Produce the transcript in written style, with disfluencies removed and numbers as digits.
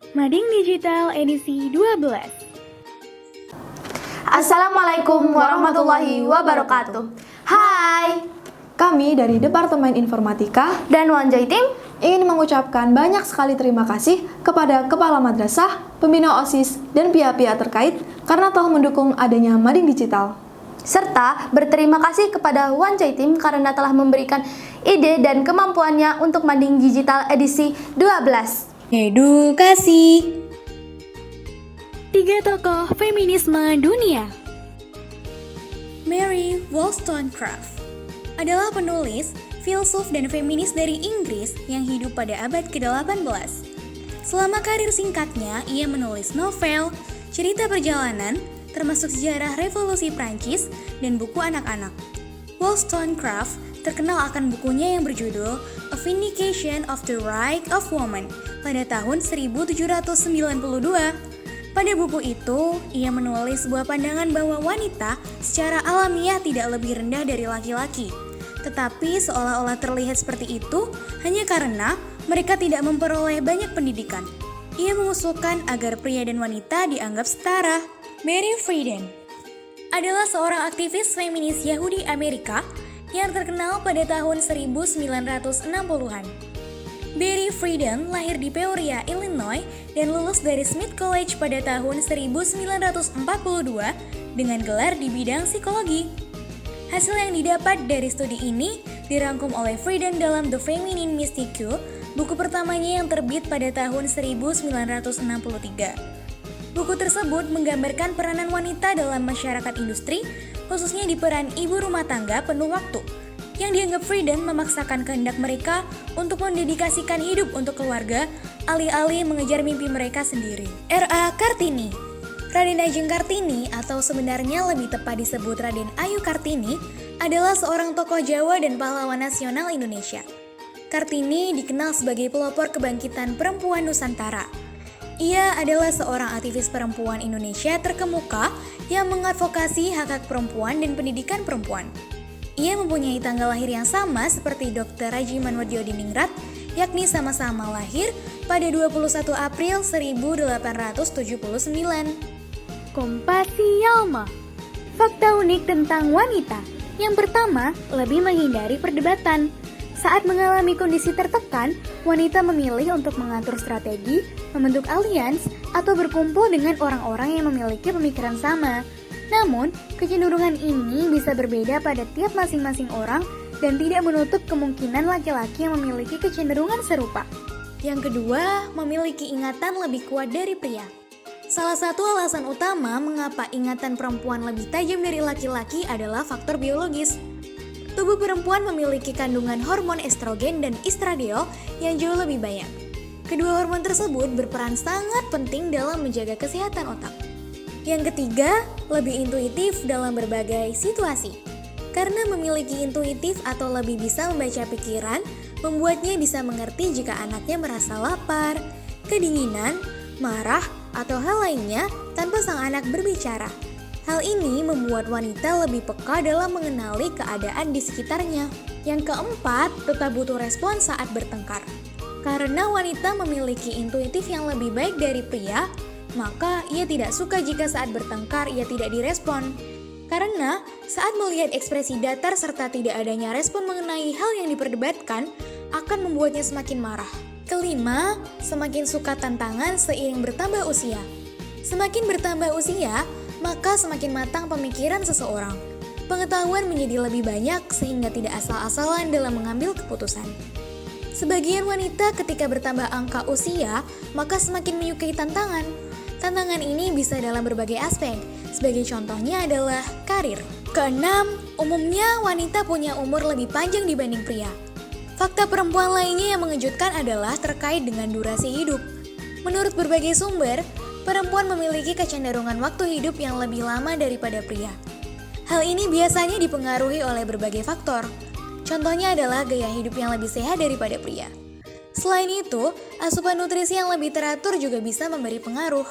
Mading Digital edisi 12. Assalamualaikum warahmatullahi wabarakatuh. Hai, Kami dari Departemen Informatika dan Wanjai Tim ingin mengucapkan banyak sekali terima kasih kepada Kepala Madrasah, pembina OSIS, dan pihak-pihak terkait karena telah mendukung adanya Mading Digital. serta berterima kasih kepada Wanjai Tim karena telah memberikan ide dan kemampuannya untuk Mading Digital edisi 12. Edukasi. 3 tokoh feminisme dunia. Mary Wollstonecraft adalah penulis, filsuf, dan feminis dari Inggris yang hidup pada abad ke-18. Selama karir singkatnya, ia menulis novel, cerita perjalanan, termasuk sejarah revolusi Prancis, dan buku anak-anak. Wollstonecraft terkenal akan bukunya yang berjudul A Vindication of the Right of Woman pada tahun 1792. Pada buku itu, ia menulis sebuah pandangan bahwa wanita secara alamiah tidak lebih rendah dari laki-laki. Tetapi seolah-olah terlihat seperti itu hanya karena mereka tidak memperoleh banyak pendidikan. Ia mengusulkan agar pria dan wanita dianggap setara. Mary Friedan adalah seorang aktivis feminis Yahudi Amerika yang terkenal pada tahun 1960-an. Mary Friedan lahir di Peoria, Illinois dan lulus dari Smith College pada tahun 1942 dengan gelar di bidang psikologi. Hasil yang didapat dari studi ini dirangkum oleh Friedan dalam The Feminine Mystique, buku pertamanya yang terbit pada tahun 1963. Buku tersebut menggambarkan peranan wanita dalam masyarakat industri, khususnya di peran ibu rumah tangga penuh waktu, yang dianggap Friedan memaksakan kehendak mereka untuk mendedikasikan hidup untuk keluarga, alih-alih mengejar mimpi mereka sendiri. R.A. Kartini. Raden Ajeng Kartini, atau sebenarnya lebih tepat disebut Raden Ayu Kartini, adalah seorang tokoh Jawa dan pahlawan nasional Indonesia. Kartini dikenal sebagai pelopor kebangkitan perempuan Nusantara. Ia adalah seorang aktivis perempuan Indonesia terkemuka yang mengadvokasi hak-hak perempuan dan pendidikan perempuan. Ia mempunyai tanggal lahir yang sama seperti Dr. Rajiman Wadyodiningrat, yakni sama-sama lahir pada 21 April 1879. Kompasi Yalma. Fakta unik tentang wanita. Yang pertama, lebih menghindari perdebatan. Saat mengalami kondisi tertekan, wanita memilih untuk mengatur strategi, membentuk alians, atau berkumpul dengan orang-orang yang memiliki pemikiran sama. Namun, kecenderungan ini bisa berbeda pada tiap masing-masing orang dan tidak menutup kemungkinan laki-laki yang memiliki kecenderungan serupa. Yang kedua, memiliki ingatan lebih kuat dari pria. Salah satu alasan utama mengapa ingatan perempuan lebih tajam dari laki-laki adalah faktor biologis. Tubuh perempuan memiliki kandungan hormon estrogen dan estradiol yang jauh lebih banyak. Kedua hormon tersebut berperan sangat penting dalam menjaga kesehatan otak. Yang ketiga, lebih intuitif dalam berbagai situasi. Karena memiliki intuitif atau lebih bisa membaca pikiran, membuatnya bisa mengerti jika anaknya merasa lapar, kedinginan, marah, atau hal lainnya tanpa sang anak berbicara. Hal ini membuat wanita lebih peka dalam mengenali keadaan di sekitarnya. Yang keempat, tetap butuh respon saat bertengkar. Karena wanita memiliki intuitif yang lebih baik dari pria, maka ia tidak suka jika saat bertengkar ia tidak direspon. Karena saat melihat ekspresi datar serta tidak adanya respon mengenai hal yang diperdebatkan, akan membuatnya semakin marah. Kelima, semakin suka tantangan seiring bertambah usia. Semakin bertambah usia, maka semakin matang pemikiran seseorang. Pengetahuan menjadi lebih banyak sehingga tidak asal-asalan dalam mengambil keputusan. Sebagian wanita ketika bertambah angka usia, maka semakin menyukai tantangan. Tantangan ini bisa dalam berbagai aspek, sebagai contohnya adalah karir. Keenam, umumnya wanita punya umur lebih panjang dibanding pria. Fakta perempuan lainnya yang mengejutkan adalah terkait dengan durasi hidup. Menurut berbagai sumber, perempuan memiliki kecenderungan waktu hidup yang lebih lama daripada pria. Hal ini biasanya dipengaruhi oleh berbagai faktor. Contohnya adalah gaya hidup yang lebih sehat daripada pria. Selain itu, asupan nutrisi yang lebih teratur juga bisa memberi pengaruh.